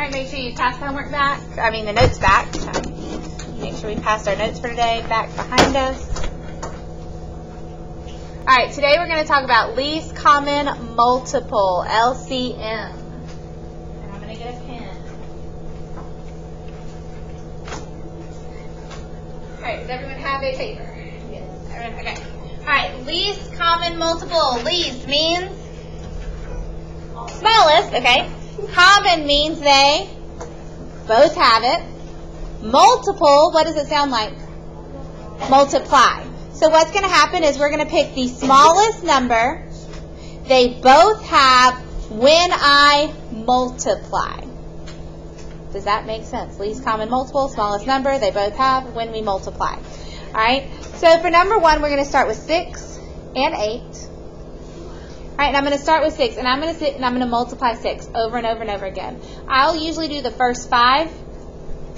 right, make sure you pass the homework back. The notes back. Make sure we passed our notes for today back behind us. All right, today we're going to talk about least common multiple, LCM. And I'm going to get a pen. All right, does everyone have a paper? Yes. Everyone, okay. All right, least common multiple. Least means smallest, okay? Common means they both have it. Multiple, what does it sound like? Multiply. So what's going to happen is we're going to pick the smallest number they both have when I multiply. Does that make sense? Least common multiple, smallest number they both have when we multiply. All right. So for number 1, we're going to start with 6 and 8. All right, and I'm going to start with 6, and I'm going to sit and I'm going to multiply 6 over and over and over again. I'll usually do the first 5,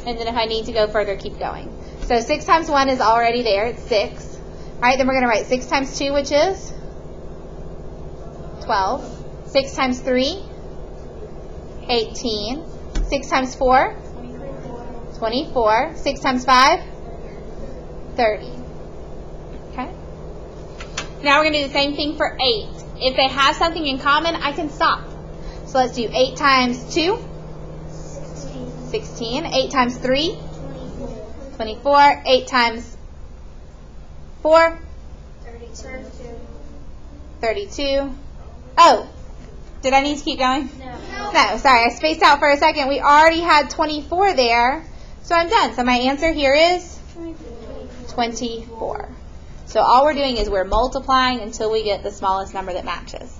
and then if I need to go further, keep going. So 6 times 1 is already there. It's 6. All right, then we're going to write 6 times 2, which is 12. 6 times 3, 18. 6 times 4, 24. 6 times 5, 30. Okay? Now we're going to do the same thing for 8. If they have something in common, I can stop. So let's do 8 times 2, 16. 8 times 3, 24. 8 times 4, 32. Oh, did I need to keep going? No, sorry, I spaced out for a second. We already had 24 there, so I'm done. So my answer here is 24. So all we're doing is we're multiplying until we get the smallest number that matches.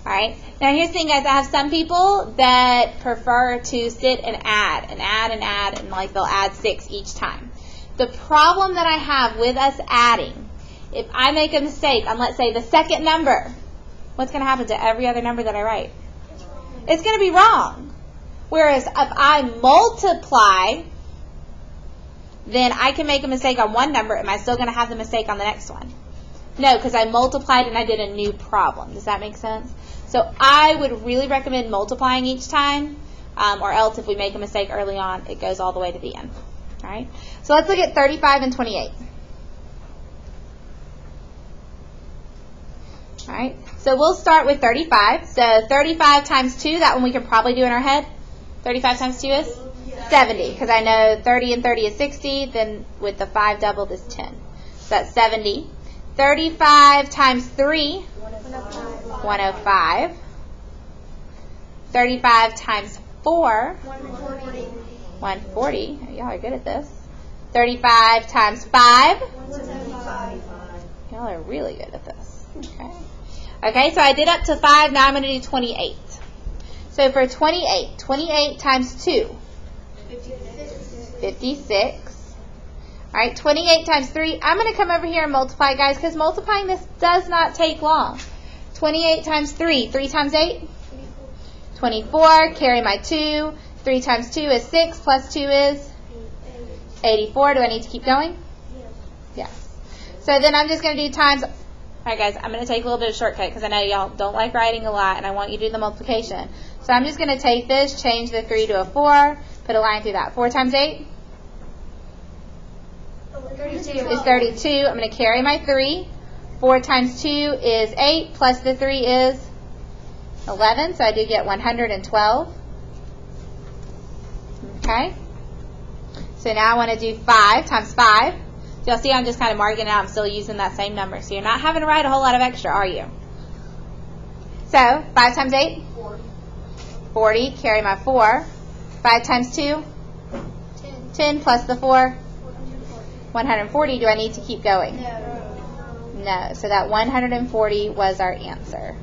All right. Now here's the thing, guys. I have some people that prefer to sit and add, and like they'll add 6 each time. The problem that I have with us adding, if I make a mistake on, let's say, the second number, what's going to happen to every other number that I write? It's going to be wrong. Whereas if I multiply, then I can make a mistake on one number. Am I still going to have the mistake on the next one? No, because I multiplied and I did a new problem. Does that make sense? So I would really recommend multiplying each time, or else if we make a mistake early on, it goes all the way to the end. All right? So let's look at 35 and 28. All right, so we'll start with 35. So 35 times 2, that one we can probably do in our head. 35 times 2 is 70, because I know 30 and 30 is 60. Then with the 5 doubled is 10. So that's 70. 35 times 3, 105. 35 times 4, 140. Y'all are good at this. 35 times 5. Y'all are really good at this. Okay. Okay, so I did up to 5. Now I'm going to do 28. So for 28, 28 times 2, 56. All right, 28 times 3. I'm going to come over here and multiply, guys, because multiplying this does not take long. 28 times 3. 3 times 8? 24. Carry my 2. 3 times 2 is 6, plus 2 is 84. Do I need to keep going? Yes. So then I'm just going to do times. All right, guys, I'm going to take a little bit of shortcut because I know y'all don't like writing a lot, and I want you to do the multiplication. So I'm just going to take this, change the 3 to a 4, put a line through that. 4 times 8? 32. Is 32. I'm going to carry my 3. 4 times 2 is 8, plus the 3 is 11, so I do get 112. Okay? So now I want to do 5 times 5. So you'll see I'm just kind of marking it out. I'm still using that same number. So you're not having to write a whole lot of extra, are you? So 5 times 8? 40. Carry my 4. 5 times 2? 10 plus the 4? 140. Do I need to keep going? No. So that 140 was our answer.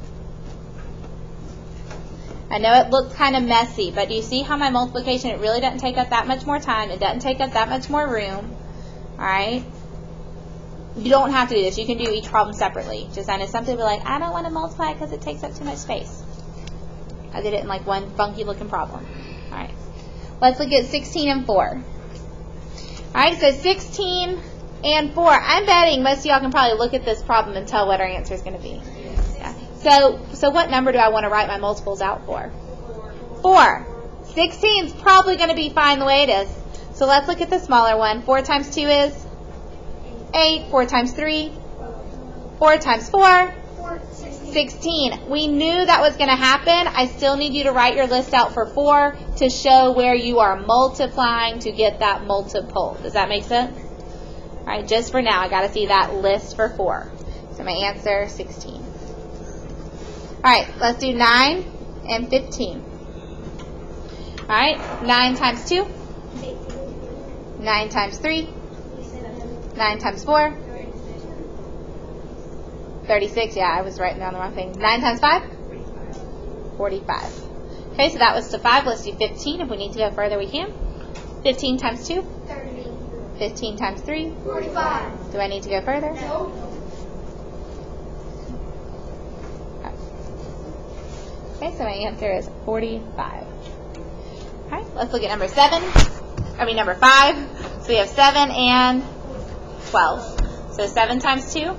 I know it looks kind of messy, but do you see how my multiplication, it really doesn't take up that much more time. It doesn't take up that much more room. All right? You don't have to do this. You can do each problem separately. Just I know some people are like, I don't want to multiply because it takes up too much space. I did it in like one funky looking problem. All right. Let's look at 16 and 4. All right, so 16 and 4. I'm betting most of y'all can probably look at this problem and tell what our answer is going to be. Yeah. So what number do I want to write my multiples out for? 4. 16 is probably going to be fine the way it is. So let's look at the smaller one. 4 times 2 is 8. 4 times 3, 4 times 4, 16. We knew that was going to happen. I still need you to write your list out for 4 to show where you are multiplying to get that multiple. Does that make sense? All right, just for now, I got to see that list for 4. So my answer, 16. All right, let's do 9 and 15. All right, 9 times 2, 9 times 3, 9 times 4, 36. Yeah, I was writing down the wrong thing. 9 times 5, 45. Okay, so that was to 5. Let's do 15. If we need to go further, we can. 15 times 2, 30. 15 times 3, 45. do I need to go further? No. Okay, so my answer is 45. All right, let's look at number 5. So we have 7 and 12. So 7 times 2,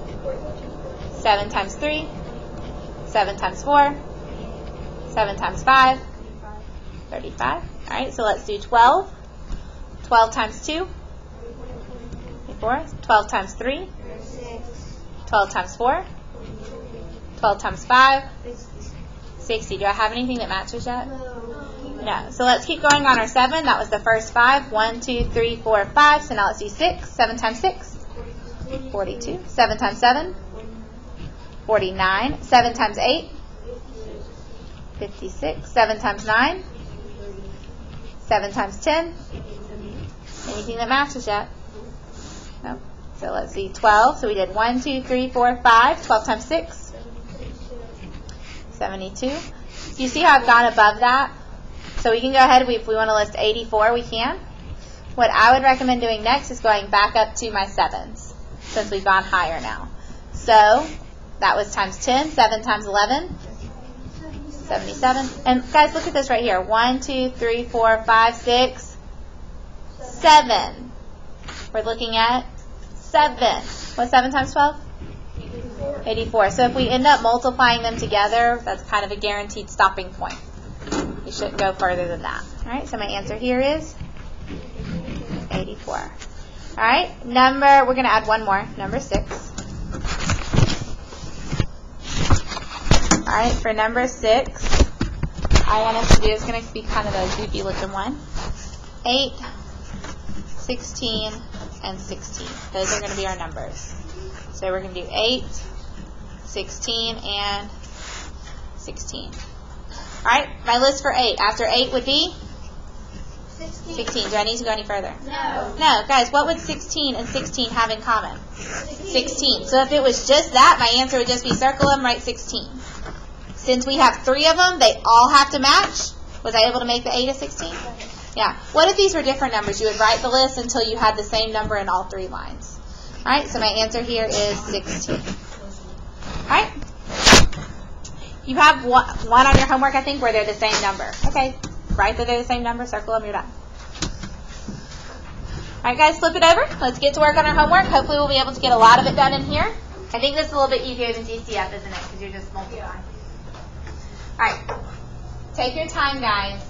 7 times 3, 7 times 4, 7 times 5, 35. All right, so let's do 12. 12 times 2, 4. 12 times 3, 12 times 4, 12 times 5, 60. Do I have anything that matches yet? No. So let's keep going on our 7. That was the first 5. 1, 2, 3, 4, 5. So now let's do 6. 7 times 6, 42. 7 times 7, 49. 7 times 8, 56. 7 times 9, 7 times 10. Anything that matches yet? No. So let's see. 12. So we did 1, 2, 3, 4, 5. 12 times 6, 72. Do you see how I've gone above that? So we can go ahead, if we want to list 84, we can. What I would recommend doing next is going back up to my 7s, since we've gone higher now. So that was times 10. 7 times 11, 77. And guys, look at this right here. 1, 2, 3, 4, 5, 6, 7. We're looking at 7. What's 7 times 12? 84. So if we end up multiplying them together, that's kind of a guaranteed stopping point. You shouldn't go further than that. All right, so my answer here is 84. All right, we're going to add one more, number 6. All right, for number 6, I want us to do, it's going to be kind of a goofy looking one. 8, 16, and 16. Those are going to be our numbers. So we're going to do 8, 16, and 16. All right, my list for 8. After 8 would be? 16. Do I need to go any further? No. No. Guys, what would 16 and 16 have in common? 16. So if it was just that, my answer would just be circle them, write 16. Since we have 3 of them, they all have to match. Was I able to make the 8 a 16? Yeah. What if these were different numbers? You would write the list until you had the same number in all 3 lines. All right, so my answer here is 16. All right. You have one on your homework, I think, where they're the same number. Okay, write that they're the same number, circle them, you're done. All right, guys, flip it over. Let's get to work on our homework. Hopefully we'll be able to get a lot of it done in here. I think this is a little bit easier than GCF, isn't it? Because you're just multiplying. All right, take your time, guys.